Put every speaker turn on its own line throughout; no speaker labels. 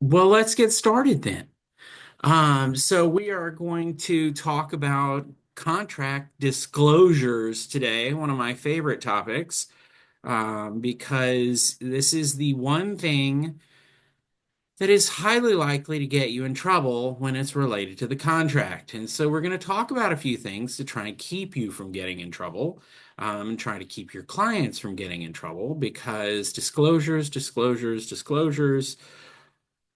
Well, let's get started then. So we are going to talk about contract disclosures today, one of my favorite topics, because this is the one thing that is highly likely to get you in trouble when it's related to the contract. And so we're going to talk about a few things to try and keep you from getting in trouble, and try to keep your clients from getting in trouble because disclosures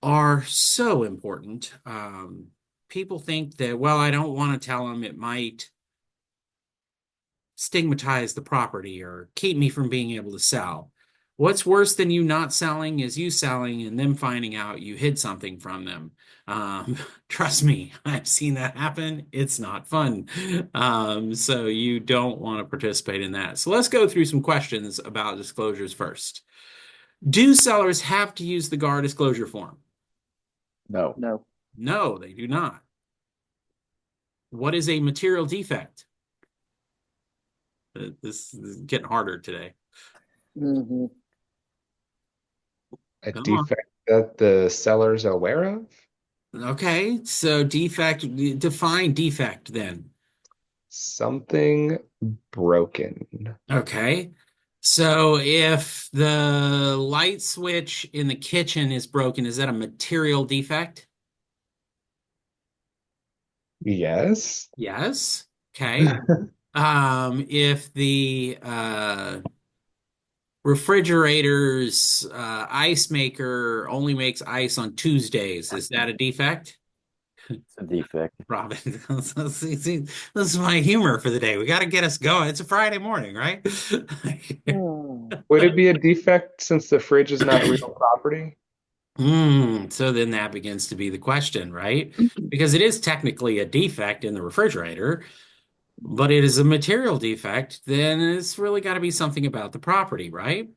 are so important. People think that, well, I don't want to tell them, it might stigmatize the property or keep me from being able to sell. What's worse than you not selling is you selling and them finding out you hid something from them. Um, Trust me, I've seen that happen. It's not fun. So you don't want to participate in that. So let's go through some questions about disclosures first. Do sellers have to use the GAR disclosure form?
No.
No.
No, they do not. What is a material defect? This is getting harder today.
Hmm.
A
Come on.
defect that the seller's aware of?
Okay, so defect, define defect then.
Something broken.
Okay, so if the light switch in the kitchen is broken, is that a material defect?
Yes.
Yes. Okay. If the refrigerator's ice maker only makes ice on Tuesdays, is that a defect?
It's a defect.
Robin, this is my humor for the day. We got to get us going. It's a Friday morning, right?
Hmm.
Would it be a defect since the fridge is not real property?
So then that begins to be the question, right? Because it is technically a defect in the refrigerator, but it is a material defect, then it's really got to be something about the property, right?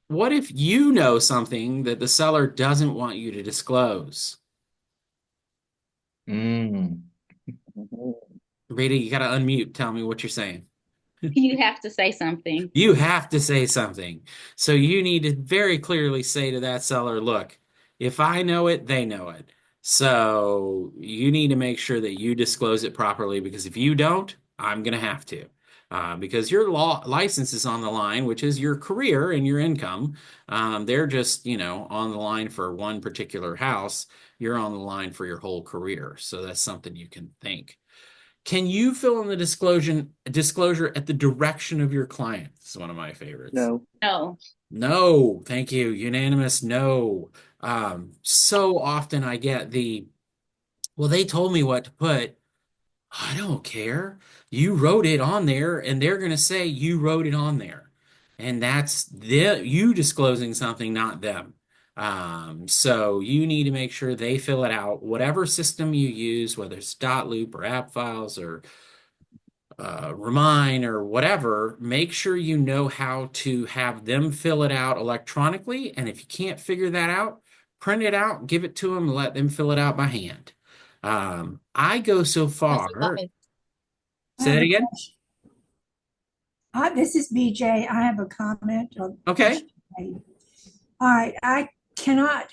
What if you know something that the seller doesn't want you to disclose?
Mm.
Mhm.
Rita, you got to unmute. Tell me what you're saying.
You have to say something.
You have to say something. So you need to very clearly say to that seller, look, if I know it, they know it. So you need to make sure that you disclose it properly because if you don't, I'm going to have to. Because your law license is on the line, which is your career and your income. They're just, on the line for one particular house. You're on the line for your whole career. So that's something you can think. Can you fill in the disclosure at the direction of your client? This is one of my favorites.
No.
No.
No, thank you. Unanimous, no. So often I get well, they told me what to put. I don't care. You wrote it on there, and they're going to say you wrote it on there. And that's you disclosing something, not them. So you need to make sure they fill it out. Whatever system you use, whether it's dot loop or app files or Remind or whatever, make sure you know how to have them fill it out electronically. And if you can't figure that out, print it out, give it to them, and let them fill it out by hand. I go so
That's
far.
advice.
I
Say
have
that
a
again.
question. This is BJ. I have a comment or
Okay.
question. All right. I cannot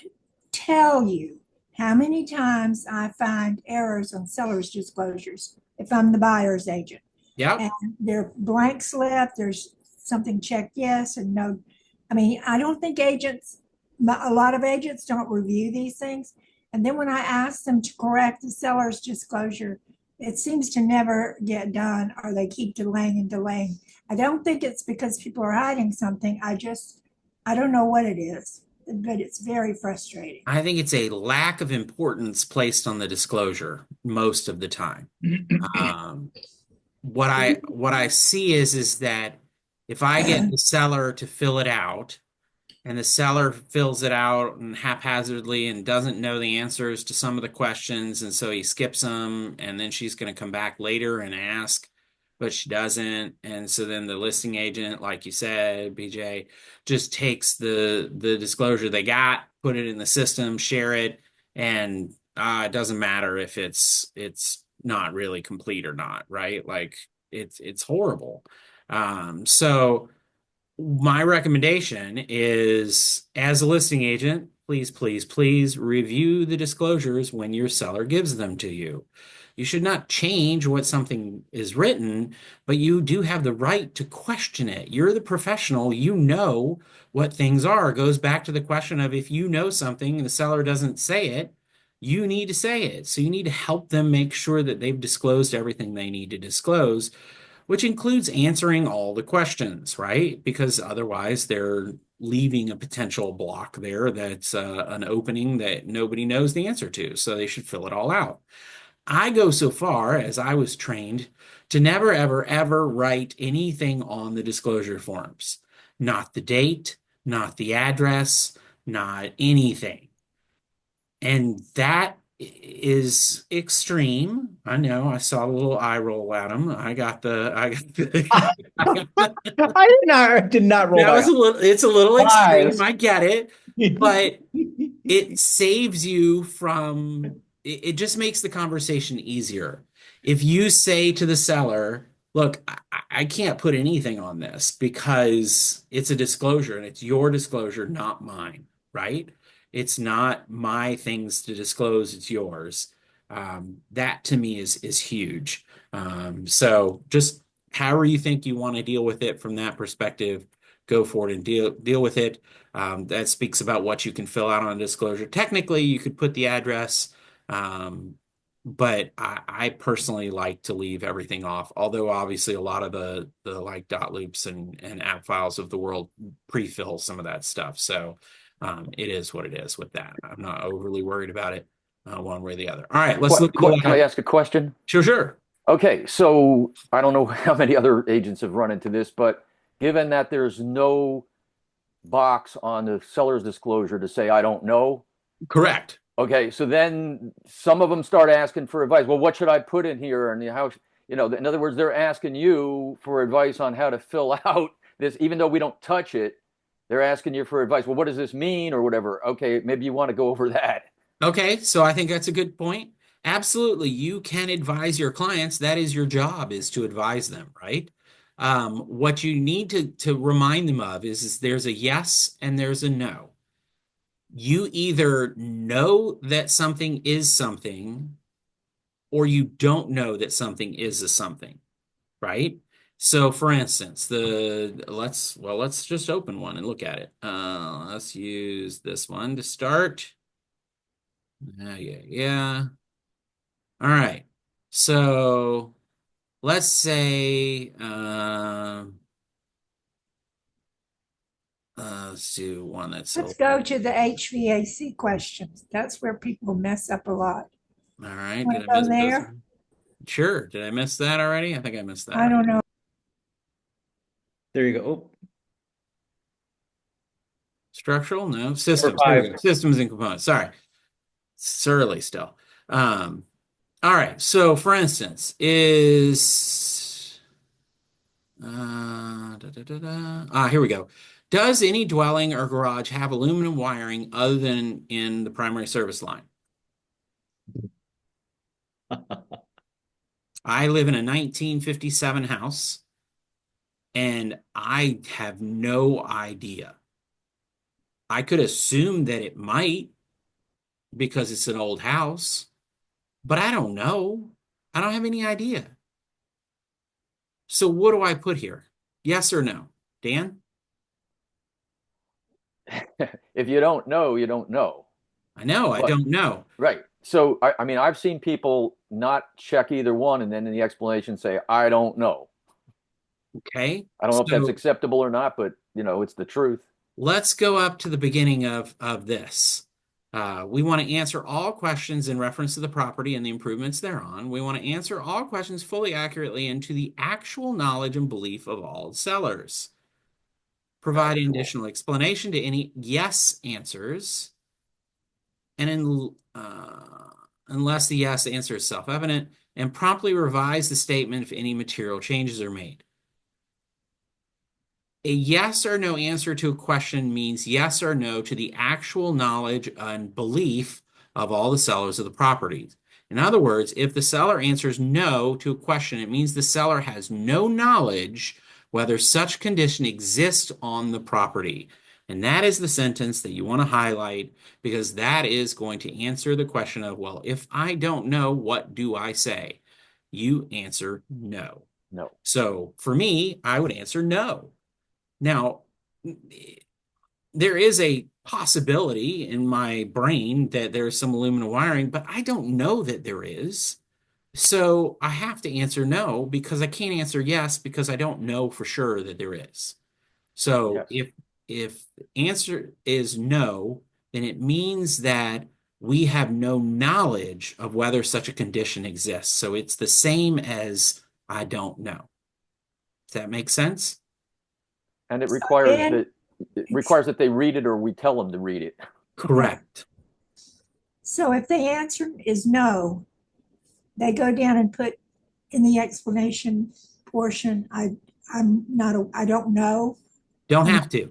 tell you how many times I find errors on seller's disclosures if I'm the buyer's agent.
Yep.
And they're blanks left, there's something checked yes and no. I mean, I don't think a lot of agents don't review these things. And then when I ask them to correct the seller's disclosure, it seems to never get done or they keep delaying and delaying. I don't think it's because people are hiding something. I don't know what it is, but it's very frustrating.
I think it's a lack of importance placed on the disclosure most of the time. Um, what I see is that if I get the seller to fill it out and the seller fills it out and haphazardly and doesn't know the answers to some of the questions and so he skips them and then she's going to come back later and ask but she doesn't and so then the listing agent like you said BJ just takes the disclosure they got put it in the system share it and it doesn't matter if it's not really complete or not, right? Like it's horrible. So my recommendation is as a listing agent, please, please, please review the disclosures when your seller gives them to you. You should not change what something is written, but you do have the right to question it. You're the professional, you know what things are. It goes back to the question of if you know something and the seller doesn't say it, you need to say it. So you need to help them make sure that they've disclosed everything they need to disclose, which includes answering all the questions, right? Because otherwise they're leaving a potential block there that's an opening that nobody knows the answer to. So they should fill it all out. I go so far, as I was trained, to never, ever, ever write anything on the disclosure forms. Not the date, not the address, not anything. And that is extreme. I know. I saw a little eye roll at him. I got the.
I did not roll
That was
my
a little. It's a little extreme.
eyes.
I get it, but
eyes.
it saves you from. It just makes the conversation easier. If you say to the seller, "Look, I can't put anything on this because it's a disclosure and it's your disclosure, not mine," right? It's not my things to disclose, it's yours. That to me is huge. So just however you think you want to deal with it from that perspective, go for it and deal with it. That speaks about what you can fill out on a disclosure. Technically, you could put the address, but I personally like to leave everything off. Although obviously a lot of the like dot loops and app files of the world pre-fill some of that stuff. So it is what it is with that. I'm not overly worried about it one way or the other. All right, let's look.
Can I ask a question?
Sure, sure.
Okay, so I don't know how many other agents have run into this, but given that there's no box on the seller's disclosure to say, I don't know.
Correct.
Okay, so then some of them start asking for advice. Well, what should I put in here? And how, in other words, they're asking you for advice on how to fill out this, even though we don't touch it. They're asking you for advice. Well, what does this mean or whatever? Okay, maybe you want to go over that.
Okay, so I think that's a good point. Absolutely, you can advise your clients. That is your job, is to advise them, right? What you need to remind them of is there's a yes and there's a no. You either know that something is something or you don't know that something is a something, right? So for instance, let's just open one and look at it. Let's use this one to start. Yeah. All right. So let's say let's do one that's
Let's go to the HVAC questions. That's where people mess up a lot.
All right.
Wanna
Did I miss
go there?
those? Sure. Did I miss that already? I think I missed that.
I don't know.
There you go. Oh,
Structural? No. Systems.
five.
There we go. Systems and components. Sorry. It's early still. All right. So for instance, here we go. Does any dwelling or garage have aluminum wiring other than in the primary service line? I live in a 1957 house and I have no idea. I could assume that it might because it's an old house, but I don't know. I don't have any idea. So what do I put here? Yes or no? Dan?
If you don't know, you don't know.
I know, I
But-
don't know.
Right. So, I mean, I've seen people not check either one and then in the explanation say, I don't know.
Okay.
I don't know if that's
So
acceptable or not, but, it's the truth.
let's go up to the beginning of this. We want to answer all questions in reference to the property and the improvements thereon. We want to answer all questions fully accurately and to the actual knowledge and belief of all sellers. Provide an additional explanation to any yes answers. And unless the yes answer is self-evident, and promptly revise the statement if any material changes are made. A yes or no answer to a question means yes or no to the actual knowledge and belief of all the sellers of the property. In other words, if the seller answers no to a question, it means the seller has no knowledge whether such condition exists on the property. And that is the sentence that you want to highlight because that is going to answer the question of, well, if I don't know, what do I say? You answer no.
No.
So for me, I would answer no. Now, there is a possibility in my brain that there's some aluminum wiring, but I don't know that there is. So I have to answer no because I can't answer yes because I don't know for sure that there is. So
Yes.
if the answer is no, then it means that we have no knowledge of whether such a condition exists. So it's the same as I don't know. Does that make sense?
And
Then
it
it's,
requires that they read it or we tell them to read it.
Correct.
so if the answer is no, they go down and put in the explanation portion, I'm not, I don't know.
Don't have to.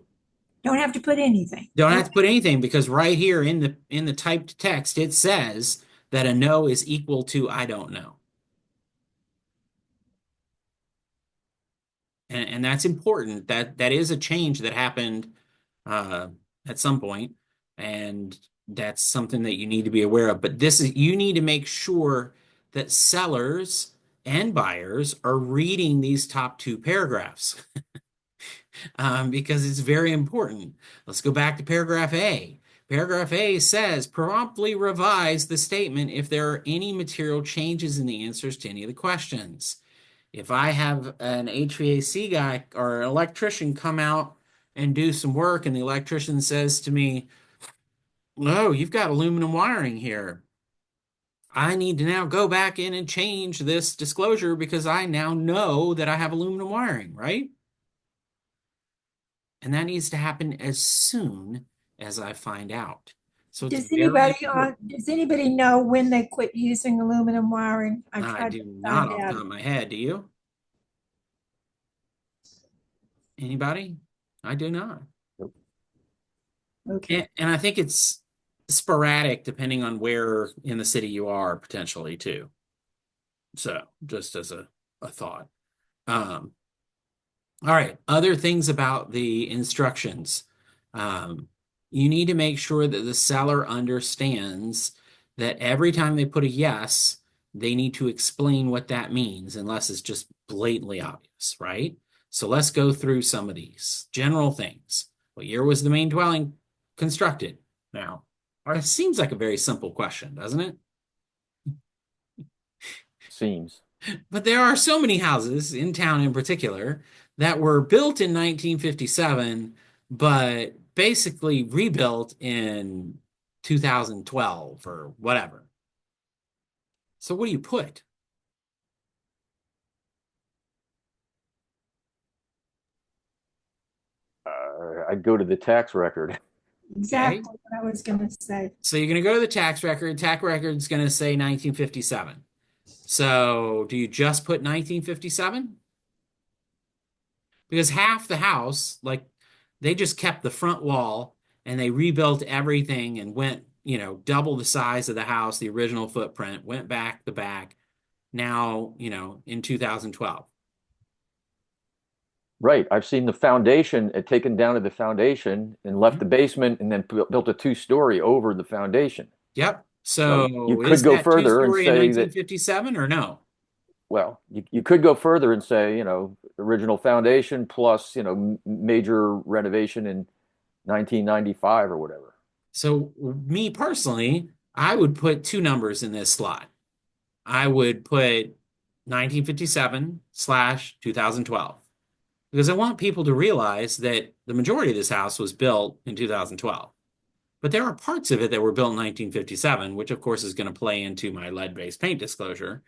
Don't have to put anything.
Don't have to put anything because right here in the typed text it says that a no is equal to I don't know. And that's important. That is a change that happened at some point, and that's something that you need to be aware of. But this is you need to make sure that sellers and buyers are reading these top two paragraphs because it's very important. Let's go back to paragraph A. Paragraph A says promptly revise the statement if there are any material changes in the answers to any of the questions. If I have an HVAC guy or an electrician come out and do some work, and the electrician says to me, "Oh, you've got aluminum wiring here. I need to now go back in and change this disclosure because I now know that I have aluminum wiring," right? And that needs to happen as soon as I find out. So it's very important.
Does anybody know when they quit using aluminum wiring? I
I
tried
do
to
not
find
off the
out.
top of my head. Do you? Anybody? I do not.
Okay.
And I think it's sporadic depending on where in the city you are potentially too. So just as a thought. Um, all right, other things about the instructions. Um, you need to make sure that the seller understands that every time they put a yes, they need to explain what that means, unless it's just blatantly obvious, right? So let's go through some of these general things. What year was the main dwelling constructed? Now, it seems like a very simple question, doesn't it?
Seems.
But there are so many houses in town in particular that were built in 1957, but basically rebuilt in 2012 or whatever. So what do you put?
I'd go to the tax record.
Exactly what I was going to say.
So you're going to go to the tax record. Tax record's going to say 1957. So do you just put 1957? Because half the house, like they just kept the front wall and they rebuilt everything and went, double the size of the house, the original footprint, went back the back now, in 2012.
Right. I've seen the foundation taken down to the foundation and left the basement and then built a two-story over the foundation.
Yep.
So you
is
could go
that
further and
two-story in
say that,
1957 or no?
well, you could go further and say, original foundation plus, major renovation in 1995 or whatever.
So me personally, I would put two numbers in this slot. I would put 1957 / 2012 because I want people to realize that the majority of this house was built in 2012. But there are parts of it that were built in 1957, which of course is going to play into my lead-based paint disclosure.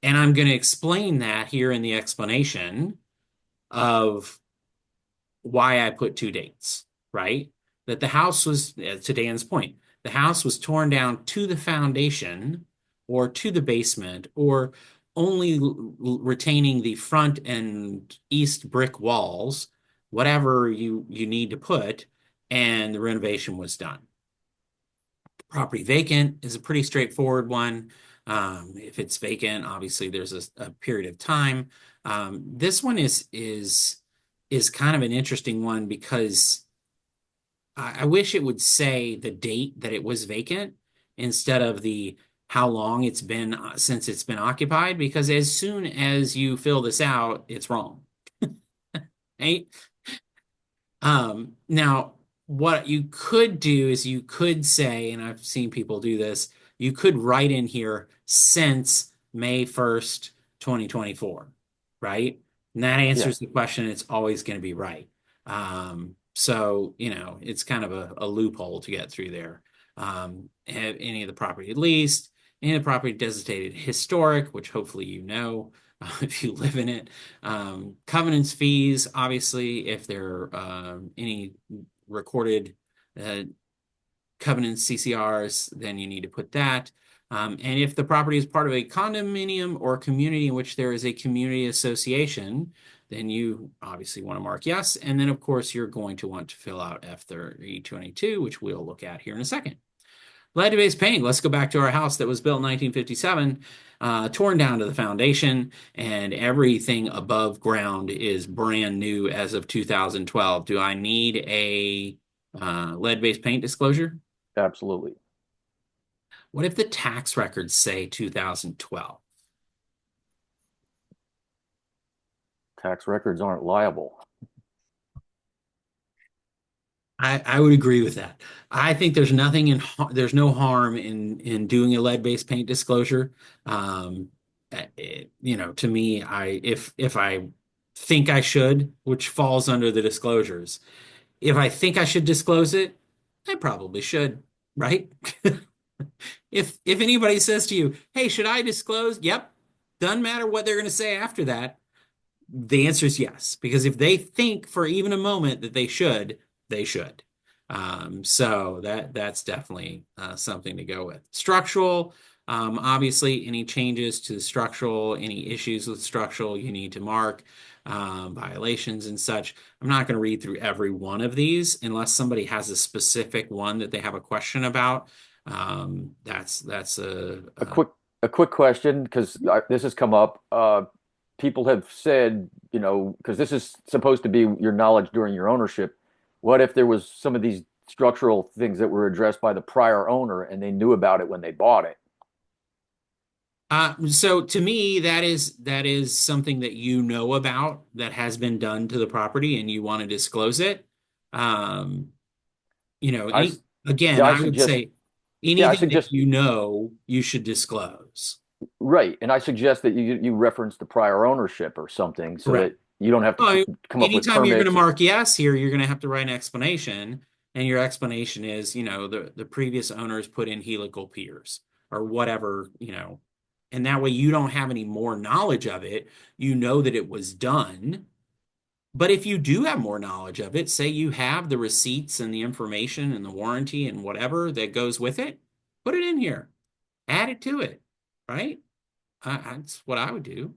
And I'm going to explain that here in the explanation of why I put two dates, right? That the house was, to Dan's point, the house was torn down to the foundation or to the basement or only retaining the front and east brick walls, whatever you need to put, and the renovation was done. Property vacant is a pretty straightforward one. If it's vacant, obviously there's a period of time. This one is kind of an interesting one because I wish it would say the date that it was vacant instead of the how long it's been since it's been occupied, because as soon as you fill this out, it's wrong. Right? Now, what you could do is you could say, and I've seen people do this, you could write in here since May 1st, 2024, right? And that
Yeah.
answers the question. It's always going to be right. So, it's kind of a loophole to get through there. Have any of the property at least, any of the property designated historic, which hopefully you know if you live in it. Covenants fees, obviously, if there are any recorded covenants, CCRs, then you need to put that. And if the property is part of a condominium or community in which there is a community association, then you obviously want to mark yes. And then, of course, you're going to want to fill out F-3022, which we'll look at here in a second. Lead-based paint. Let's go back to our house that was built in 1957, torn down to the foundation, and everything above ground is brand new as of 2012. Do I need a lead-based paint disclosure?
Absolutely.
What if the tax records say 2012?
Tax records aren't liable.
I would agree with that. I think there's there's no harm in doing a lead-based paint disclosure. To me, if I think I should, which falls under the disclosures, if I think I should disclose it, I probably should, right? If anybody says to you, "Hey, should I disclose?" Yep. Doesn't matter what they're going to say after that. The answer is yes, because if they think for even a moment that they should, they should. So that's definitely something to go with. Structural, obviously, any changes to the structural, any issues with structural, you need to mark violations and such. I'm not going to read through every one of these unless somebody has a specific one that they have a question about. That's
A quick question, because this has come up. People have said, because this is supposed to be your knowledge during your ownership. What if there was some of these structural things that were addressed by the prior owner and they knew about it when they bought it?
So to me, that is something that you know about that has been done to the property and you want to disclose it. Um,
I,
again,
yeah, I
I would
suggest,
say
yeah, I
anything that
suggest,
you know, you should disclose.
right. And I suggest that you reference the prior ownership or something so
Correct.
that you don't have to
Well,
come up with
anytime you're going to
permits.
mark yes here, you're going to have to write an explanation, and your explanation is, the previous owners put in helical piers or whatever, and that way you don't have any more knowledge of it. You know that it was done. But if you do have more knowledge of it, say you have the receipts and the information and the warranty and whatever that goes with it, put it in here, add it to it, right? That's what I would do.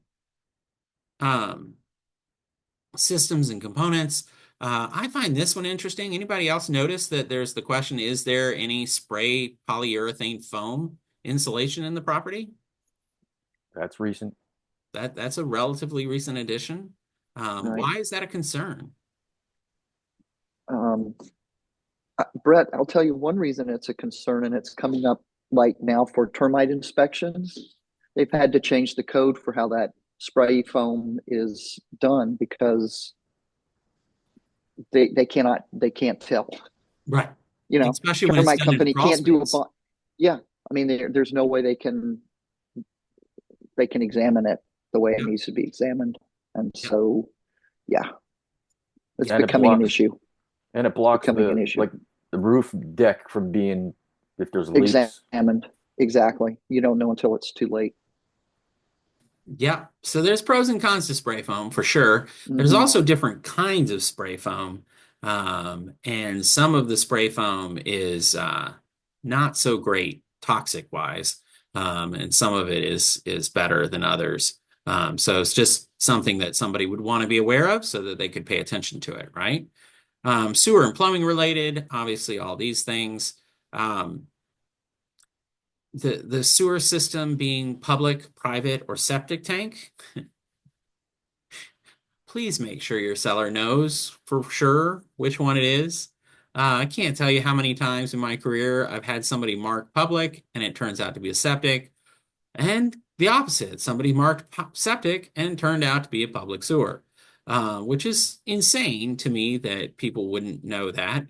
Systems and components. I find this one interesting. Anybody else notice that there's the question, is there any spray polyurethane foam insulation in the property?
That's recent.
That's a relatively recent addition.
Right.
Why is that a concern?
Um, Brett, I'll tell you one reason it's a concern, and it's coming up right now for termite inspections. They've had to change the code for how that spray foam is done because they can't tell.
Right.
You know,
Especially when it's
termite
done in a
company
crawl
can't do a
space.
yeah. I mean, there's no way they can examine it the way it
Yeah.
needs to be examined, and
Yeah.
so yeah, it's
And
becoming an issue.
And it blocks
Becoming an issue.
the roof deck from being, if there's leaks.
Examined. Exactly. You don't know until it's too late.
Yeah. So there's pros and cons to spray foam for sure. There's
Mhm.
also different kinds of spray foam. And some of the spray foam is not so great toxic wise. And some of it is better than others. So it's just something that somebody would want to be aware of so that they could pay attention to it, right? Sewer and plumbing related, obviously all these things. The sewer system being public, private, or septic tank. Please make sure your seller knows for sure which one it is. I can't tell you how many times in my career I've had somebody mark public and it turns out to be a septic, and the opposite. Somebody marked septic and turned out to be a public sewer, which is insane to me that people wouldn't know that.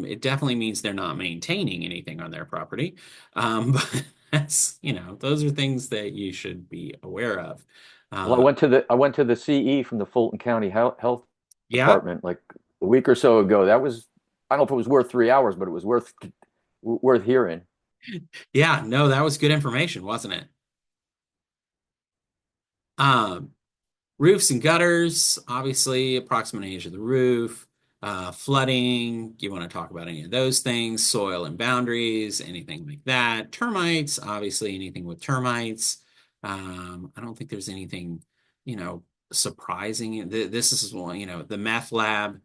It definitely means they're not maintaining anything on their property. But that's, those are things that you should be aware of.
Well, I went to the CE from the Fulton County Health
Yeah,
Department like a week or so ago. That was, I don't know if it was worth 3 hours, but it was worth hearing.
yeah, no, that was good information, wasn't it? Um, Roofs and gutters, obviously, approximate age of the roof, flooding. You want to talk about any of those things, soil and boundaries, anything like that. Termites, obviously, anything with termites. I don't think there's anything, you know, surprising. This is one, the meth lab.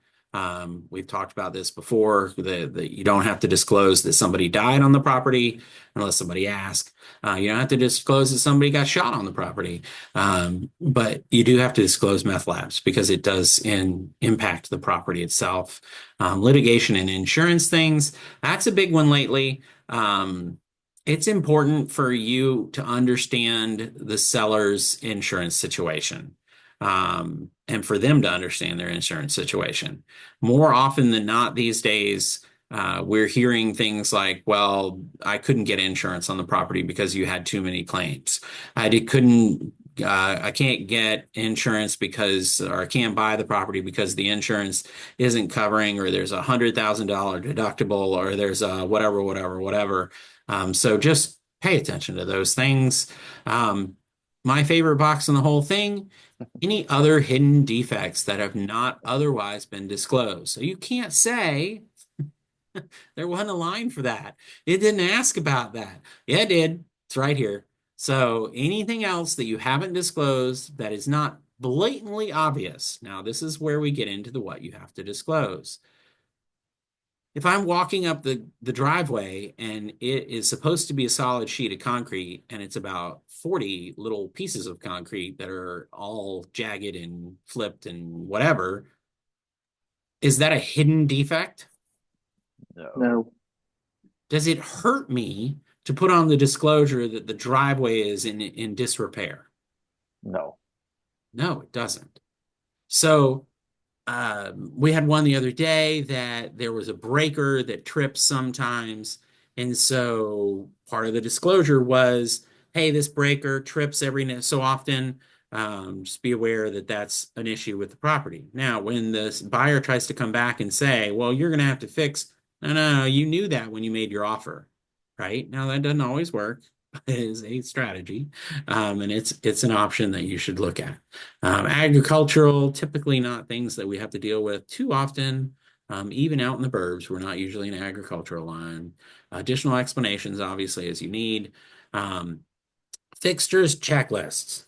We've talked about this before. The you don't have to disclose that somebody died on the property unless somebody asks. You don't have to disclose that somebody got shot on the property. But you do have to disclose meth labs because it does impact the property itself. Litigation and insurance things, that's a big one lately. It's important for you to understand the seller's insurance situation, and for them to understand their insurance situation. More often than not these days, we're hearing things like, well, I couldn't get insurance on the property because you had too many claims. I can't get insurance because, or I can't buy the property because the insurance isn't covering, or there's $100,000 deductible, or there's a whatever, whatever, whatever. So just pay attention to those things. My favorite box in the whole thing, any other hidden defects that have not otherwise been disclosed. So you can't say, there wasn't a line for that. It didn't ask about that. Yeah, it did. It's right here. So anything else that you haven't disclosed that is not blatantly obvious. Now, this is where we get into the what you have to disclose. If I'm walking up the driveway and it is supposed to be a solid sheet of concrete and it's about 40 little pieces of concrete that are all jagged and flipped and whatever, is that a hidden defect?
No.
No.
Does it hurt me to put on the disclosure that the driveway is in disrepair?
No.
No, it doesn't. So we had one the other day that there was a breaker that trips sometimes. And so part of the disclosure was, hey, this breaker trips every so often. Just be aware that that's an issue with the property. Now, when the buyer tries to come back and say, well, you're going to have to fix, no, you knew that when you made your offer, right? Now, that doesn't always work. It is a strategy, and it's an option that you should look at. Agricultural, typically not things that we have to deal with too often. Even out in the burbs, we're not usually an agricultural line. Additional explanations, obviously, as you need. Fixtures checklists.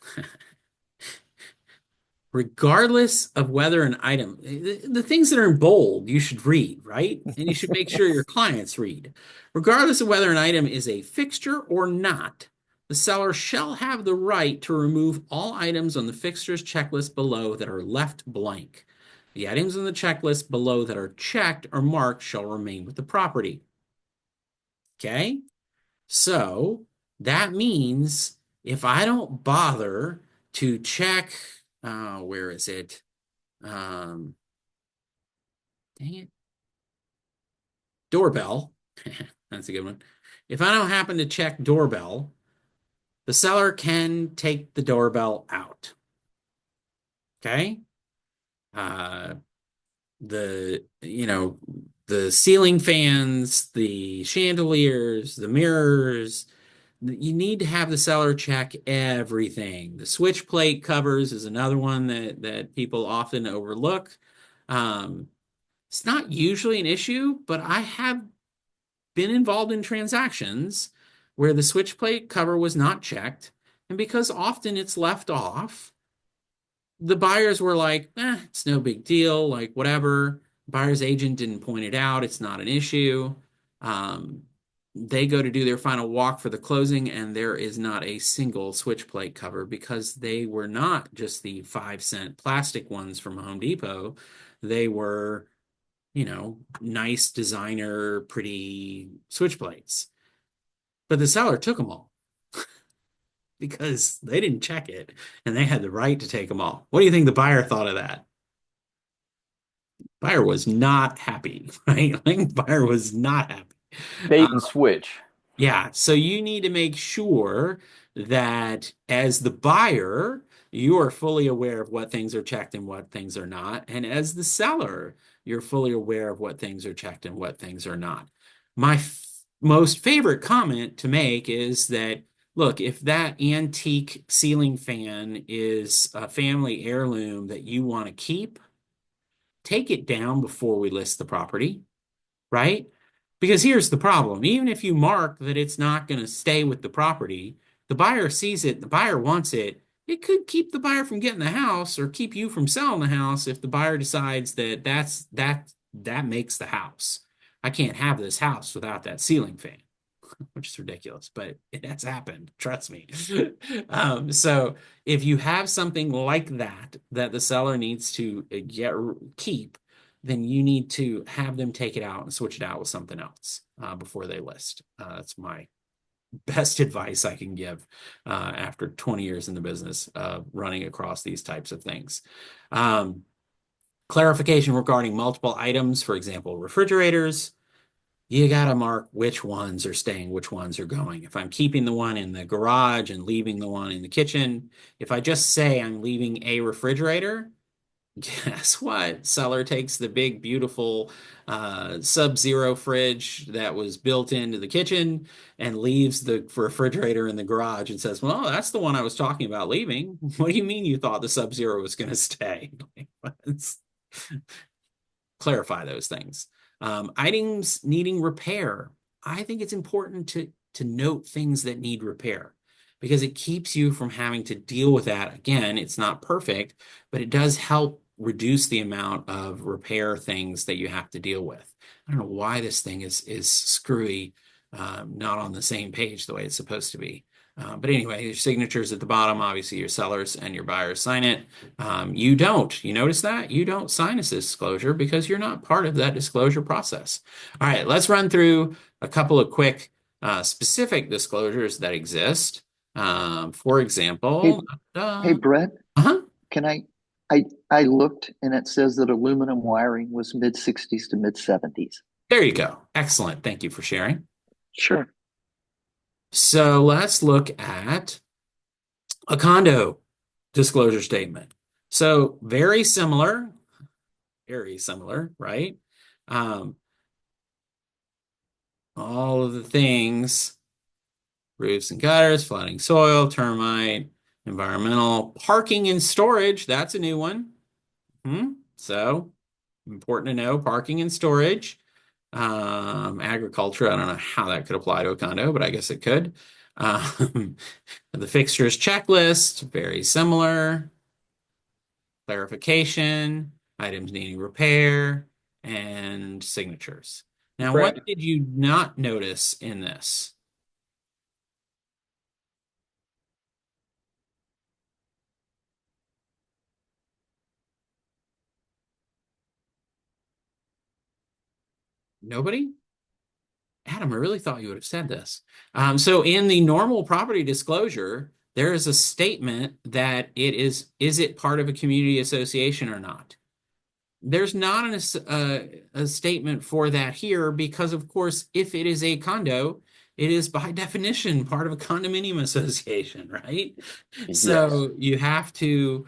Regardless of whether an item, the things that are in bold, you should read, right? And you should make sure your clients read. Regardless of whether an item is a fixture or not, the seller shall have the right to remove all items on the fixtures checklist below that are left blank. The items on the checklist below that are checked or marked shall remain with the property. Okay? So that means if I don't bother to check, where is it? Dang it. Doorbell. That's a good one. If I don't happen to check doorbell, the seller can take the doorbell out. Okay? Uh, the ceiling fans, the chandeliers, the mirrors, you need to have the seller check everything. The switch plate covers is another one that people often overlook. It's not usually an issue, but I have been involved in transactions where the switch plate cover was not checked, and because often it's left off, the buyers were like, it's no big deal, like whatever. Buyer's agent didn't point it out, it's not an issue. They go to do their final walk for the closing, and there is not a single switch plate cover because they were not just the 5-cent plastic ones from Home Depot. They were nice designer, pretty switch plates. But the seller took them all because they didn't check it and they had the right to take them all. What do you think the buyer thought of that? Buyer was not happy, right? Like, buyer was not happy.
Bait and switch.
Yeah, so you need to make sure that as the buyer, you are fully aware of what things are checked and what things are not. And as the seller, you're fully aware of what things are checked and what things are not. My most favorite comment to make is that, look, if that antique ceiling fan is a family heirloom that you want to keep, take it down before we list the property, right? Because here's the problem. Even if you mark that it's not going to stay with the property, the buyer sees it, the buyer wants it. It could keep the buyer from getting the house or keep you from selling the house if the buyer decides that that makes the house. I can't have this house without that ceiling fan, which is ridiculous, but it has happened. Trust me. So if you have something like that that the seller needs to keep, then you need to have them take it out and switch it out with something else before they list. That's my best advice I can give after 20 years in the business running across these types of things. Clarification regarding multiple items, for example, refrigerators. You got to mark which ones are staying, which ones are going. If I'm keeping the one in the garage and leaving the one in the kitchen, if I just say I'm leaving a refrigerator, guess what? Seller takes the big, beautiful Sub-Zero fridge that was built into the kitchen and leaves the refrigerator in the garage and says, well, that's the one I was talking about leaving. What do you mean you thought the Sub-Zero was going to stay? Clarify those things. Items needing repair. I think it's important to note things that need repair because it keeps you from having to deal with that. Again, it's not perfect, but it does help reduce the amount of repair things that you have to deal with. I don't know why this thing is screwy, not on the same page the way it's supposed to be. But anyway, your signatures at the bottom, obviously your sellers and your buyers sign it. You don't. You notice that? You don't sign a disclosure because you're not part of that disclosure process. All right, let's run through a couple of quick specific disclosures that exist. For example,
Hey, Brett,
uh-huh.
can I looked and it says that aluminum wiring was mid 60s to mid 70s.
There you go. Excellent. Thank you for sharing.
Sure.
So let's look at a condo disclosure statement. So very similar, right? All of the things, roofs and gutters, flooding soil, termite, environmental, parking and storage. That's a new one. So important to know, parking and storage. Agriculture, I don't know how that could apply to a condo, but I guess it could. The fixtures checklist, very similar. Clarification, items needing repair, and signatures. Now,
Brett,
what did you not notice in this? Nobody? Adam, I really thought you would have said this. So in the normal property disclosure, there is a statement that is it part of a community association or not? There's not a statement for that here because, of course, if it is a condo, it is by definition part of a condominium association, right?
Yes.
So you have to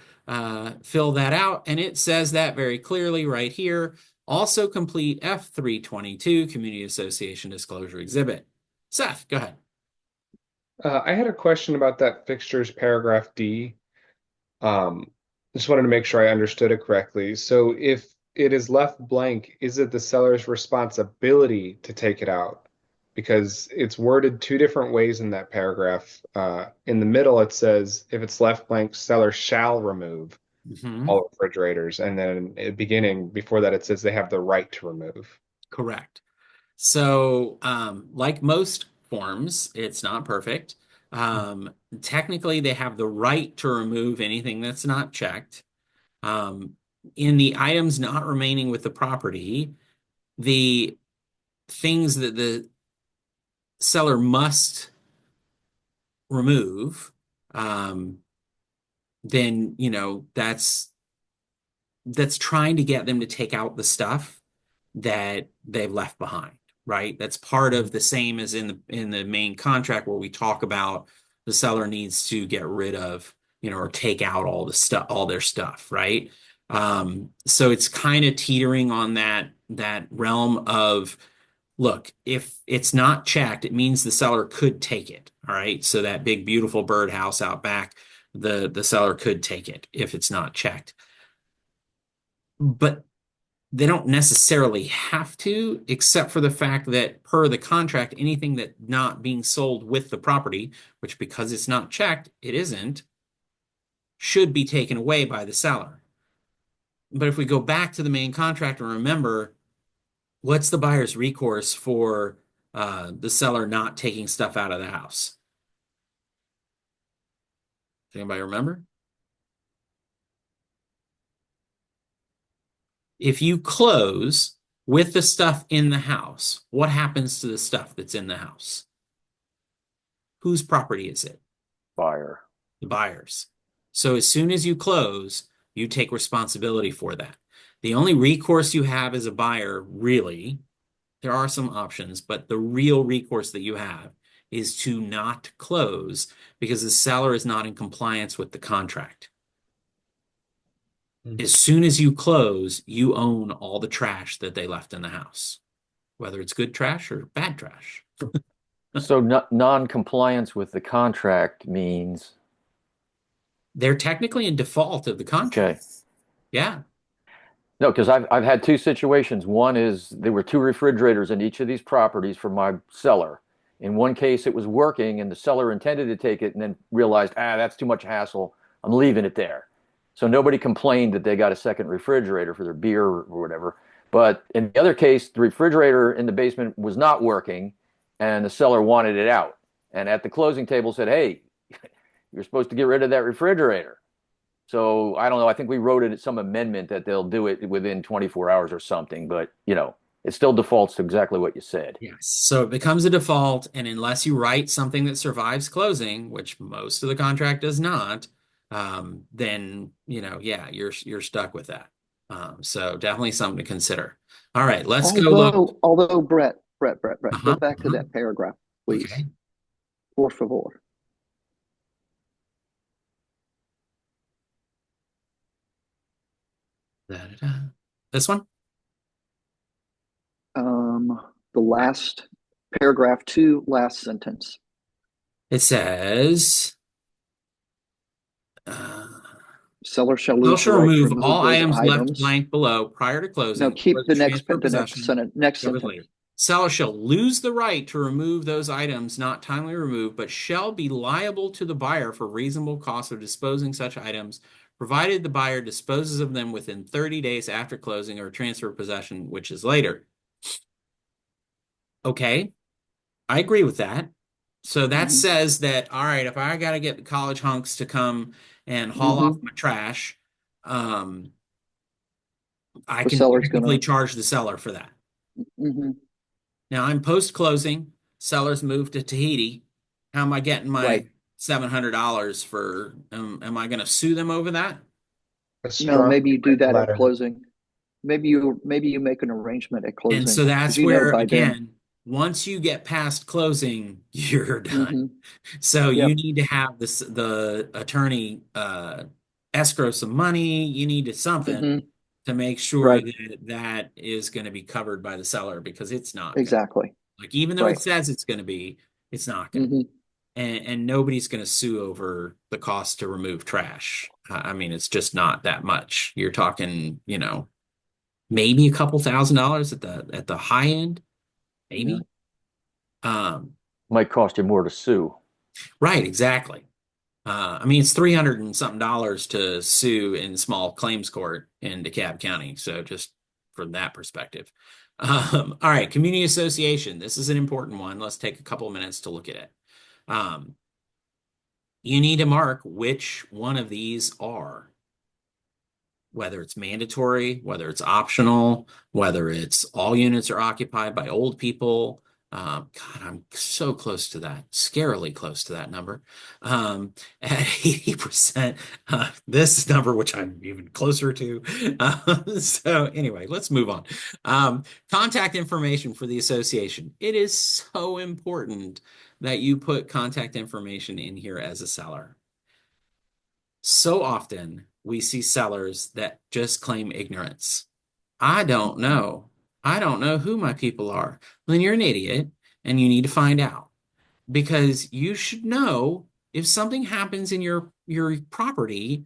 fill that out, and it says that very clearly right here. Also complete F322 Community Association Disclosure Exhibit. Seth, go ahead.
I had a question about that fixtures paragraph D. Just wanted to make sure I understood it correctly. So if it is left blank, is it the seller's responsibility to take it out? Because it's worded two different ways in that paragraph. In the middle, it says if it's left blank, seller shall remove all refrigerators. And then at the beginning, before that, it says they have the right to remove.
Correct. So, like most forms, it's not perfect. Technically, they have the right to remove anything that's not checked. In the items not remaining with the property, the things that the seller must remove, um, then, that's trying to get them to take out the stuff that they've left behind, right? That's part of the same as in the main contract where we talk about the seller needs to get rid of, or take out all the stuff, all their stuff, right? So it's kind of teetering on that realm of, look, if it's not checked, it means the seller could take it. All right. So that big, beautiful birdhouse out back, the seller could take it if it's not checked. But they don't necessarily have to, except for the fact that per the contract, anything that not being sold with the property, which because it's not checked, it isn't, should be taken away by the seller. But if we go back to the main contract and remember, what's the buyer's recourse for the seller not taking stuff out of the house? Does anybody remember? If you close with the stuff in the house, what happens to the stuff that's in the house? Whose property is it?
Buyer.
The buyer's. So as soon as you close, you take responsibility for that. The only recourse you have as a buyer, really, there are some options, but the real recourse that you have is to not close because the seller is not in compliance with the contract. As soon as you close, you own all the trash that they left in the house, whether it's good trash or bad trash.
So non-compliance with the contract means,
They're technically in default of the contract.
okay.
Yeah.
No, because I've had two situations. One is there were two refrigerators in each of these properties for my seller. In one case, it was working, and the seller intended to take it, and then realized, that's too much hassle. I'm leaving it there. So nobody complained that they got a second refrigerator for their beer or whatever. But in the other case, the refrigerator in the basement was not working, and the seller wanted it out. And at the closing table said, "Hey, you're supposed to get rid of that refrigerator." So I don't know. I think we wrote it at some amendment that they'll do it within 24 hours or something, but it still defaults to exactly what you said.
Yes. So it becomes a default, and unless you write something that survives closing, which most of the contract does not, then yeah, you're stuck with that. So definitely something to consider. All right, let's go look.
Although Brett, go
Uh-huh,
back to
uh-huh.
that paragraph, please.
Okay.
Por favor.
Da-da-da. This one?
The last paragraph two, last sentence.
It says, uh,
Seller shall
"Seller
lose the
shall
right to
remove
remove
all
those
items left
items.
blank below prior to closing
No, keep
or
the
transfer
next
possession
sentence.
later. Seller shall lose the right to remove those items not timely removed, but shall be liable to the buyer for reasonable cost of disposing such items, provided the buyer disposes of them within 30 days after closing or transfer of possession, which is later." Okay, I agree with that. So that
Mhm.
says that, all right, if I got to get the college hunks to come and haul off
Mhm.
my trash, um, I
The
can
seller's
technically
gonna.
charge the seller for that.
Mhm.
Now I'm post-closing, sellers moved to Tahiti. How am I getting my
Right.
$700 for, am I going to sue them over that?
I
No,
strongly
maybe you do that at
letter.
closing. Maybe you make an arrangement at
And
closing
so
because
that's
you know
where,
by then.
again, once you get past closing, you're done.
Hmm.
So you
Yep.
need to have the attorney escrow some money. You need to something
Hmm.
to make sure
Right.
that that is going to be covered by the seller because it's not going to.
Exactly.
Like even though it
Right.
says it's going to be, it's not going to be.
Hmm.
And nobody's going to sue over the cost to remove trash. I mean, it's just not that much. You're talking, maybe a couple $1,000s at the high end,
Yeah.
maybe. Um,
Might cost you more to sue.
right, exactly. I mean, it's 300 and something dollars to sue in small claims court in DeKalb County. So just from that perspective. All right, community association. This is an important one. Let's take a couple of minutes to look at it. Um, you need to mark which one of these are. whether it's mandatory, whether it's optional, whether it's all units are occupied by old people. God, I'm so close to that, scarily close to that number. At 80%, this number, which I'm even closer to. So anyway, let's move on. Contact information for the association. It is so important that you put contact information in here as a seller. So often we see sellers that just claim ignorance. I don't know. I don't know who my people are. Well, then you're an idiot and you need to find out because you should know if something happens in your property,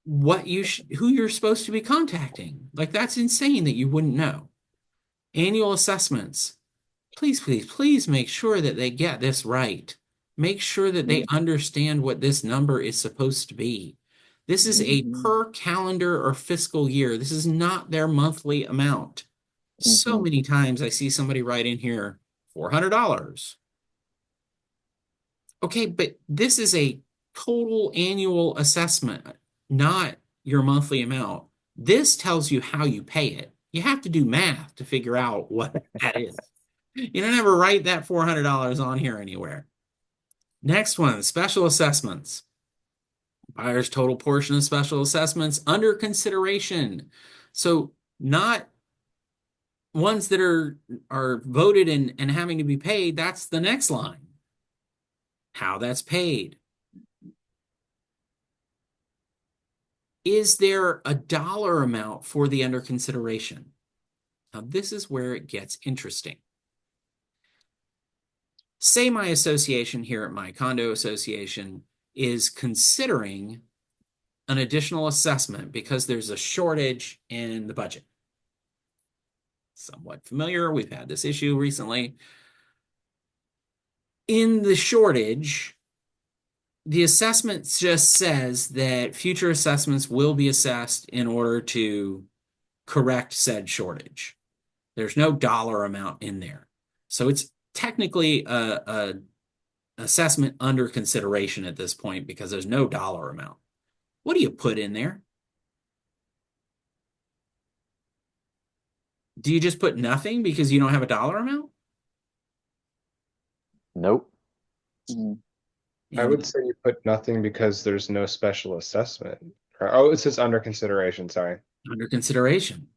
who you're supposed to be contacting. Like that's insane that you wouldn't know. Annual assessments. Please, please, please make sure that they get this right. Make sure that they understand what this number is supposed to be. This is a per calendar or fiscal year. This is not their monthly amount. So many times I see somebody write in here, $400. Okay, but this is a total annual assessment, not your monthly amount. This tells you how you pay it. You have to do math to figure out what that is. You don't ever write that $400 on here anywhere. Next one, special assessments. Buyer's total portion of special assessments under consideration. So not ones that are voted and having to be paid. That's the next line. How that's paid. Is there a dollar amount for the under consideration? Now, this is where it gets interesting. Say my association here at my condo association is considering an additional assessment because there's a shortage in the budget. Somewhat familiar. We've had this issue recently. In the shortage, the assessment just says that future assessments will be assessed in order to correct said shortage. There's no dollar amount in there. So it's technically a assessment under consideration at this point because there's no dollar amount. What do you put in there? Do you just put nothing because you don't have a dollar amount?
Nope.
I would say you put nothing because there's no special assessment. Oh, it says under consideration, sorry.
Under consideration.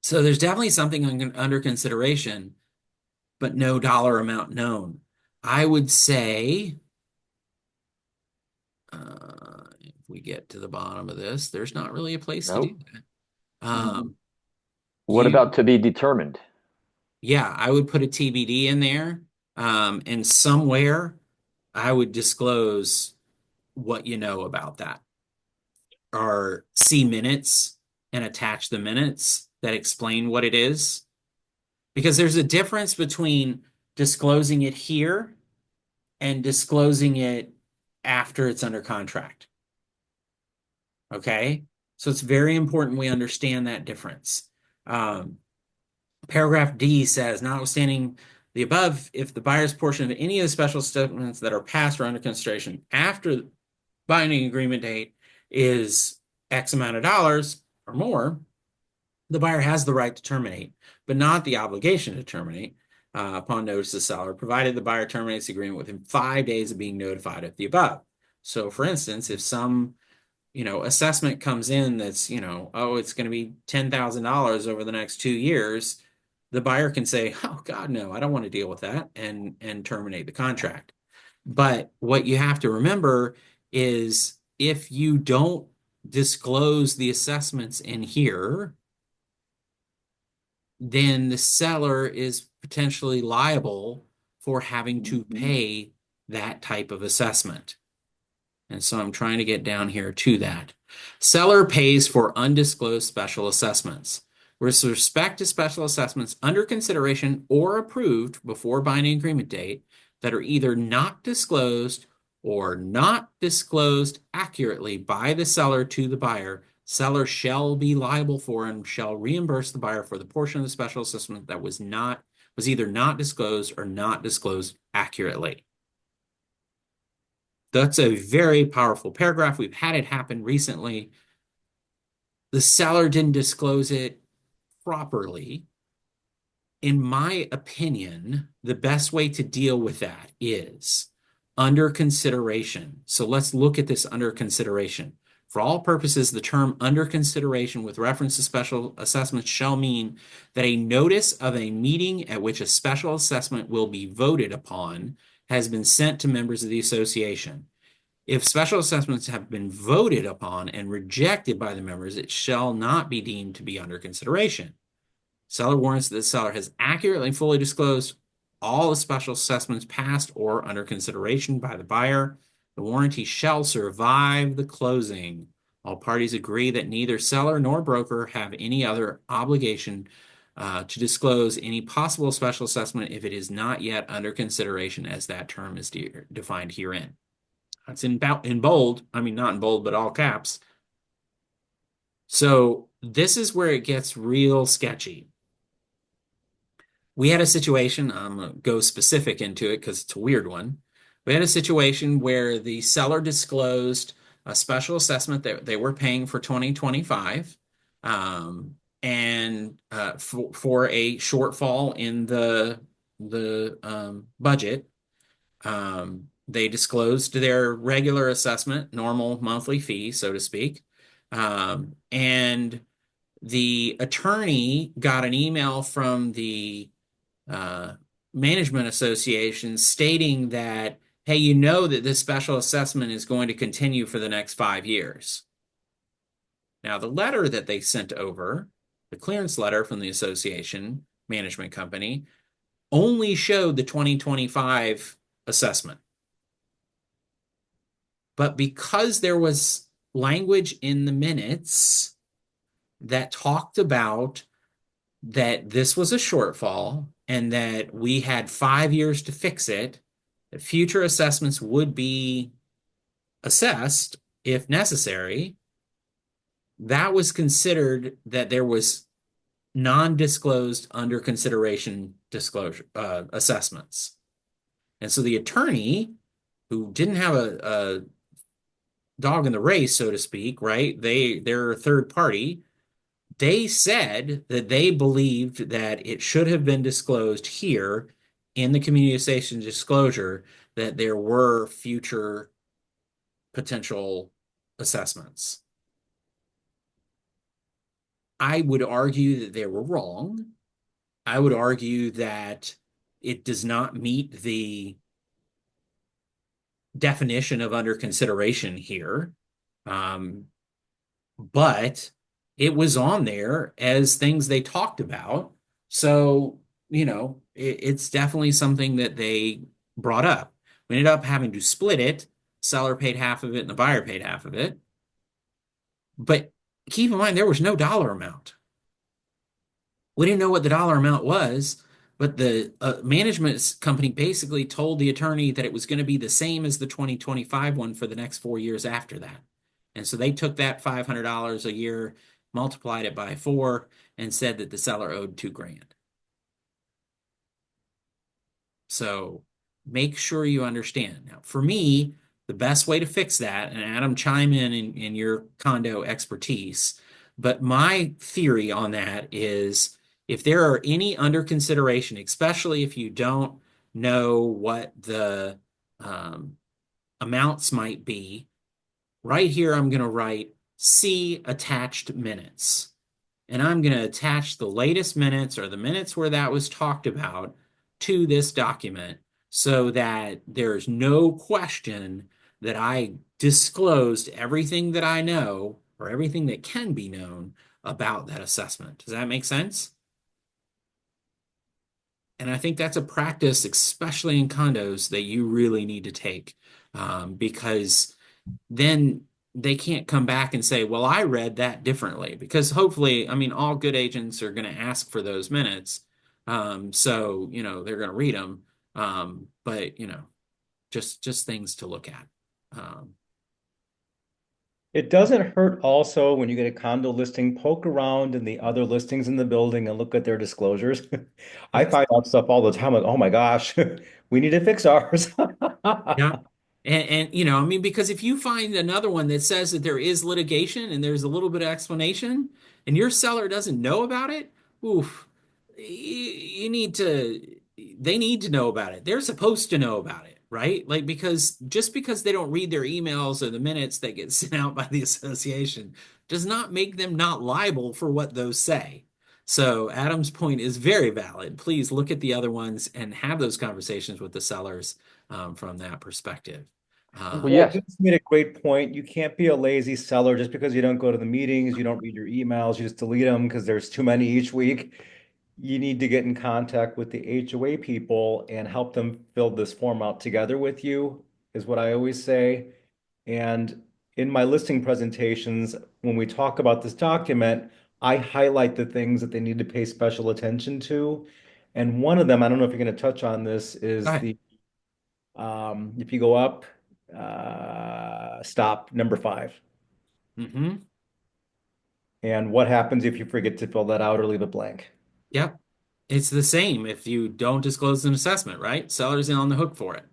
So there's definitely something under consideration, but no dollar amount known. I would say, if we get to the bottom of this, there's not really a place to do that.
What about to be determined?
Yeah, I would put a TBD in there, and somewhere I would disclose what you know about that, or see minutes and attach the minutes that explain what it is. Because there's a difference between disclosing it here and disclosing it after it's under contract. Okay? So it's very important we understand that difference. Paragraph D says, notwithstanding the above, if the buyer's portion of any of the special statements that are passed or under consideration after the binding agreement date is X amount of dollars or more, the buyer has the right to terminate, but not the obligation to terminate upon notice to the seller, provided the buyer terminates the agreement within 5 days of being notified of the above. So for instance, if some assessment comes in that's, oh, it's going to be $10,000 over the next 2 years, the buyer can say, oh God, no, I don't want to deal with that and terminate the contract. But what you have to remember is if you don't disclose the assessments in here, then the seller is potentially liable for having to pay that type of assessment. And so I'm trying to get down here to that. Seller pays for undisclosed special assessments. With respect to special assessments under consideration or approved before binding agreement date that are either not disclosed or not disclosed accurately by the seller to the buyer, seller shall be liable for and shall reimburse the buyer for the portion of the special assessment that was either not disclosed or not disclosed accurately. That's a very powerful paragraph. We've had it happen recently. the seller didn't disclose it properly. In my opinion, the best way to deal with that is under consideration. So let's look at this under consideration. For all purposes, the term under consideration with reference to special assessments shall mean that a notice of a meeting at which a special assessment will be voted upon has been sent to members of the association. If special assessments have been voted upon and rejected by the members, it shall not be deemed to be under consideration. Seller warrants that the seller has accurately and fully disclosed all the special assessments passed or under consideration by the buyer. The warranty shall survive the closing. All parties agree that neither seller nor broker have any other obligation to disclose any possible special assessment if it is not yet under consideration as that term is defined herein. That's in bold. I mean, not in bold, but all caps. So this is where it gets real sketchy. We had a situation, I'm going to go specific into it because it's a weird one. We had a situation where the seller disclosed a special assessment that they were paying for 2025 and for a shortfall in the budget. They disclosed their regular assessment, normal monthly fee, so to speak. And the attorney got an email from the management association stating that, hey, you know that this special assessment is going to continue for the next 5 years. Now, the letter that they sent over, the clearance letter from the association management company, only showed the 2025 assessment. But because there was language in the minutes that talked about that this was a shortfall and that we had 5 years to fix it, that future assessments would be assessed if necessary, that was considered that there was non-disclosed under consideration disclosure assessments. And so the attorney, who didn't have a dog in the race, so to speak, right? They're a third party. They said that they believed that it should have been disclosed here in the community association disclosure that there were future potential assessments. I would argue that they were wrong. I would argue that it does not meet the definition of under consideration here. But it was on there as things they talked about. So, it's definitely something that they brought up. We ended up having to split it. Seller paid half of it and the buyer paid half of it. But keep in mind, there was no dollar amount. We didn't know what the dollar amount was, but the management company basically told the attorney that it was going to be the same as the 2025 one for the next 4 years after that. And so they took that $500 a year, multiplied it by 4, and said that the seller owed $2,000. So make sure you understand. Now, for me, the best way to fix that, and Adam, chime in your condo expertise, but my theory on that is if there are any under consideration, especially if you don't know what the amounts might be, right here I'm going to write see attached minutes. And I'm going to attach the latest minutes or the minutes where that was talked about to this document so that there's no question that I disclosed everything that I know or everything that can be known about that assessment. Does that make sense? And I think that's a practice, especially in condos, that you really need to take because then they can't come back and say, well, I read that differently. Because hopefully, I mean, all good agents are going to ask for those minutes. So, they're going to read them. But, just things to look at.
It doesn't hurt also when you get a condo listing, poke around in the other listings in the building and look at their disclosures. I find out stuff all the time, like, oh my gosh, we need to fix ours.
Yeah. And you know, I mean, because if you find another one that says that there is litigation and there's a little bit of explanation, and your seller doesn't know about it, oof, you need to, they need to know about it. They're supposed to know about it, right? Like, because just because they don't read their emails or the minutes that get sent out by the association does not make them not liable for what those say. So Adam's point is very valid. Please look at the other ones and have those conversations with the sellers from that perspective.
Well,
Yeah,
yes.
Vince made a great point. You can't be a lazy seller just because you don't go to the meetings, you don't read your emails, you just delete them because there's too many each week. You need to get in contact with the HOA people and help them fill this form out together with you, is what I always say. And in my listing presentations, when we talk about this document, I highlight the things that they need to pay special attention to. And one of them, I don't know if you're going to touch on this,
Go
is
ahead.
the if you go up, stop number 5.
Mm-hmm.
And what happens if you forget to fill that out or leave it blank?
Yep. It's the same if you don't disclose an assessment, right? Seller's in on the hook for it.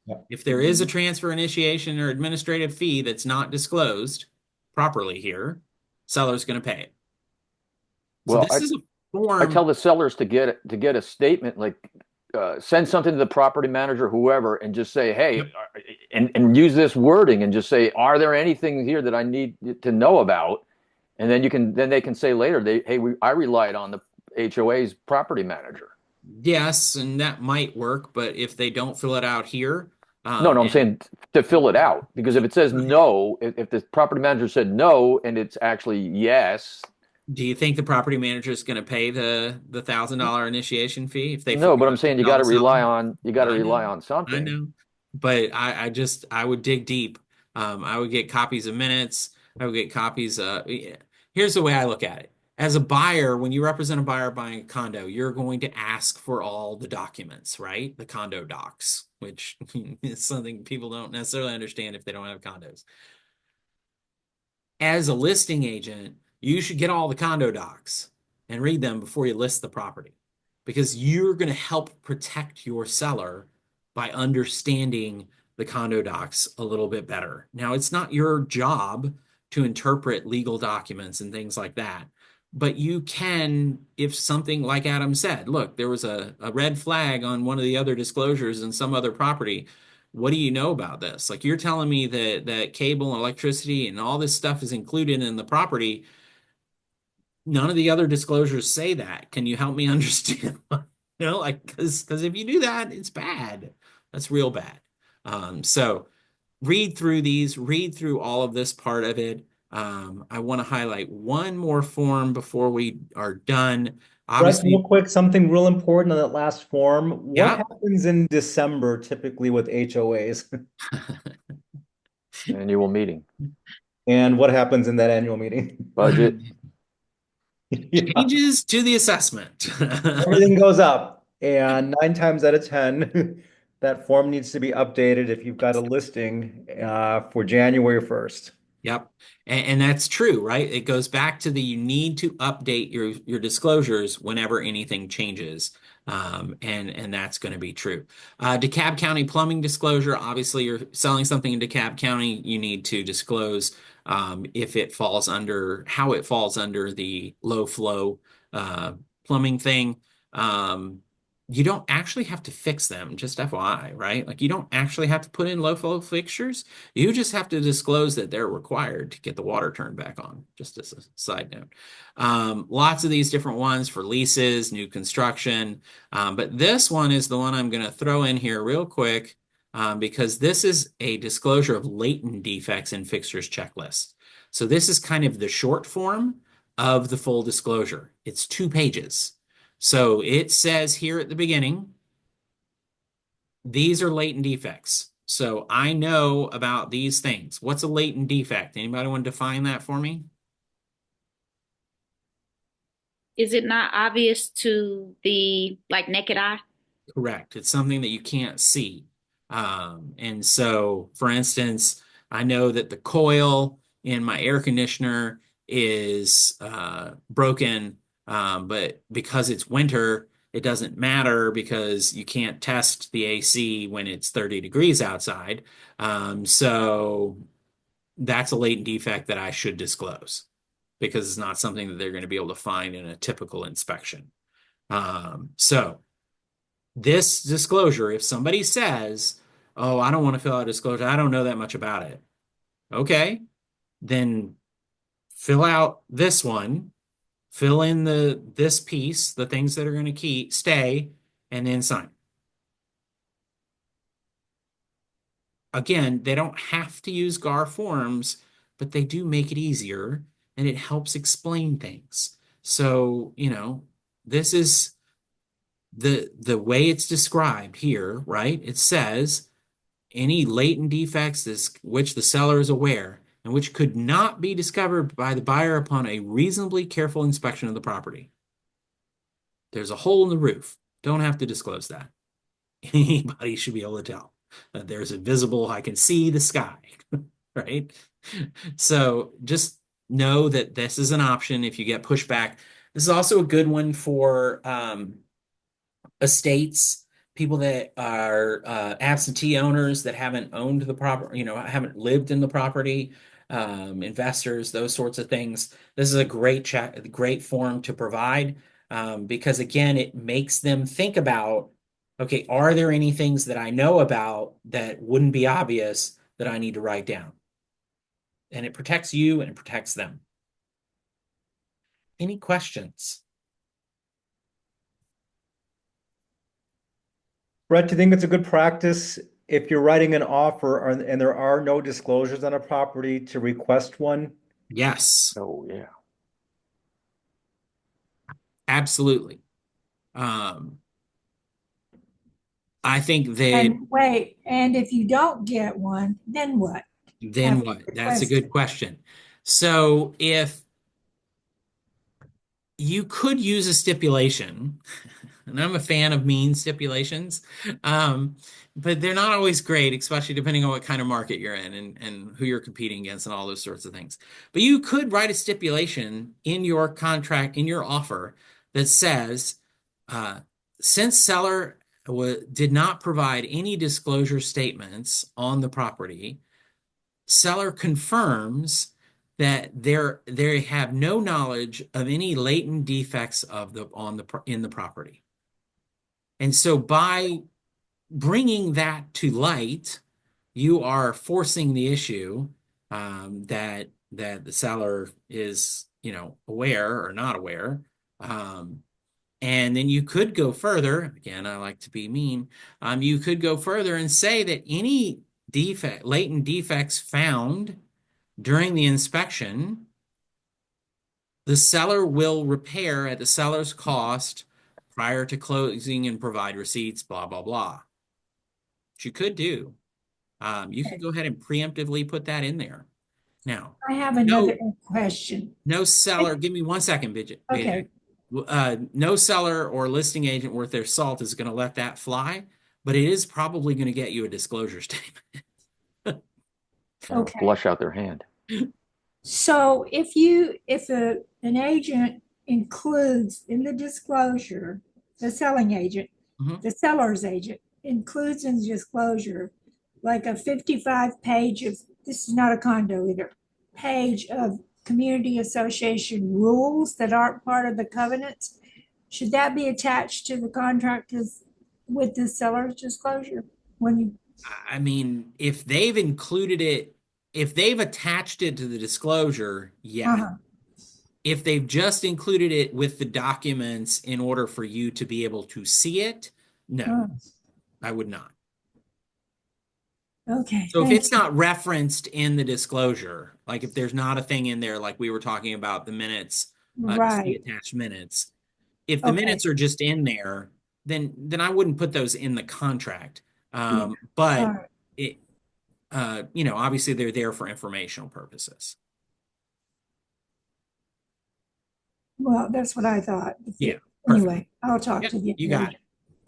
Yep.
If there is a transfer initiation or administrative fee that's not disclosed properly here, seller's going to pay it. So
Well,
this is a
I tell
form.
the sellers to get a statement, like send something to the property manager, whoever, and just say, hey,
Yep.
and use this wording and just say, are there anything here that I need to know about? And then they can say later, I relied on the HOA's property manager.
Yes, and that might work, but if they don't fill it out here,
No, no, I'm
and
saying to fill it out, because if it says no, if the property manager said no and it's actually yes,
do you think the property manager is going to pay the $1,000 initiation fee if they
no, but I'm
forgot to
saying
tell the seller?
you got to
I
rely
know,
on
I
something.
know, but I would dig deep. I would get copies of minutes. I would get copies. Here's the way I look at it. As a buyer, when you represent a buyer buying a condo, you're going to ask for all the documents, right? The condo docs, which is something people don't necessarily understand if they don't have condos. As a listing agent, you should get all the condo docs and read them before you list the property because you're going to help protect your seller by understanding the condo docs a little bit better. Now, it's not your job to interpret legal documents and things like that, but you can, if something like Adam said, look, there was a red flag on one of the other disclosures in some other property. What do you know about this? Like you're telling me that cable and electricity and all this stuff is included in the property. None of the other disclosures say that. Can you help me understand? Like because if you do that, it's bad. That's real bad. So read through these, read through all of this part of it. I want to highlight one more form before we are done.
Brett, real
Obviously,
quick, something real important on that last form. What
yeah.
happens in December typically with HOAs?
Annual meeting,
And what happens in that annual meeting?
budget.
Yeah,
Changes to the assessment.
everything goes up. And 9 times out of 10, that form needs to be updated if you've got a listing for January 1st.
Yep. And that's true, right? It goes back to the you need to update your disclosures whenever anything changes. And that's going to be true. DeKalb County plumbing disclosure, obviously you're selling something in DeKalb County, you need to disclose if it falls under how it falls under the low flow plumbing thing. You don't actually have to fix them, just FYI, right? Like you don't actually have to put in low flow fixtures. You just have to disclose that they're required to get the water turned back on, just as a side note. Lots of these different ones for leases, new construction. But this one is the one I'm going to throw in here real quick because this is a disclosure of latent defects in fixtures checklist. So this is kind of the short form of the full disclosure. It's 2 pages. So it says here at the beginning, these are latent defects. So I know about these things. What's a latent defect? Anybody want to define that for me?
Is it not obvious to the like naked eye?
Correct. It's something that you can't see. And so, for instance, I know that the coil in my air conditioner is broken, but because it's winter, it doesn't matter because you can't test the AC when it's 30 degrees outside. So that's a latent defect that I should disclose because it's not something that they're going to be able to find in a typical inspection. So this disclosure, if somebody says, "Oh, I don't want to fill out a disclosure, I don't know that much about it," okay, then fill out this one, fill in this piece, the things that are going to stay, and then sign. Again, they don't have to use GAR forms, but they do make it easier and it helps explain things. So, this is the way it's described here, right? It says any latent defects which the seller is aware and which could not be discovered by the buyer upon a reasonably careful inspection of the property. There's a hole in the roof. Don't have to disclose that. Anybody should be able to tell that there's a visible, I can see the sky, right? So just know that this is an option if you get pushback. This is also a good one for estates, people that are absentee owners that haven't owned the property, haven't lived in the property, investors, those sorts of things. This is a great form to provide because again, it makes them think about, okay, are there any things that I know about that wouldn't be obvious that I need to write down? And it protects you and it protects them. Any questions?
Brett, do you think it's a good practice if you're writing an offer and there are no disclosures on a property to request one?
Yes,
Oh, yeah.
absolutely. I think that
And wait, and if you don't get one, then what?
then
After
what?
the
That's a good
question.
question. So if you could use a stipulation, and I'm a fan of mean stipulations, um, but they're not always great, especially depending on what kind of market you're in and who you're competing against and all those sorts of things. But you could write a stipulation in your contract, in your offer, that says, uh, since seller did not provide any disclosure statements on the property, seller confirms that they have no knowledge of any latent defects in the property. And so by bringing that to light, you are forcing the issue that the seller is, aware or not aware. And then you could go further. Again, I like to be mean. You could go further and say that any latent defects found during the inspection, the seller will repair at the seller's cost prior to closing and provide receipts, blah, blah, blah. Which you could do. You could go ahead and preemptively put that in there. Now,
I have another question.
no seller, give me 1 second, Bidget.
Okay.
No seller or listing agent worth their salt is going to let that fly, but it is probably going to get you a disclosure statement.
Okay.
Flush out their hand.
So if an agent includes in the disclosure, the selling agent,
Mhm.
the seller's agent includes in the disclosure, like a 55 page of, this is not a condo either, page of community association rules that aren't part of the covenants, should that be attached to the contract with the seller's disclosure? When you,
I mean, if they've included it, if they've attached it to the disclosure, yeah.
uh-huh,
If they've just included it with the documents in order for you to be able to see it, no, I would not.
okay,
So if
thank
it's
you.
not referenced in the disclosure, like if there's not a thing in there, like we were talking about the minutes, the
Right,
attached minutes, if the
okay,
minutes are just in there, then I wouldn't put those in the contract.
yeah, all
But
right.
it, obviously they're there for informational purposes.
Well, that's what I thought.
Yeah, perfect.
Anyway, I'll talk
Yep,
to the
you got
agent.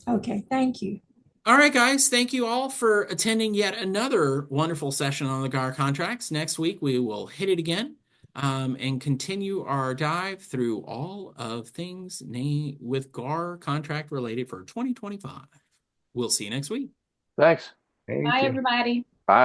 it.
Okay, thank you.
All right, guys. Thank you all for attending yet another wonderful session on the GAR contracts. Next week, we will hit it again. and continue our dive through all of things with GAR contract related for 2025. We'll see you next week.
Thanks.
Thank
Bye,
you.
everybody.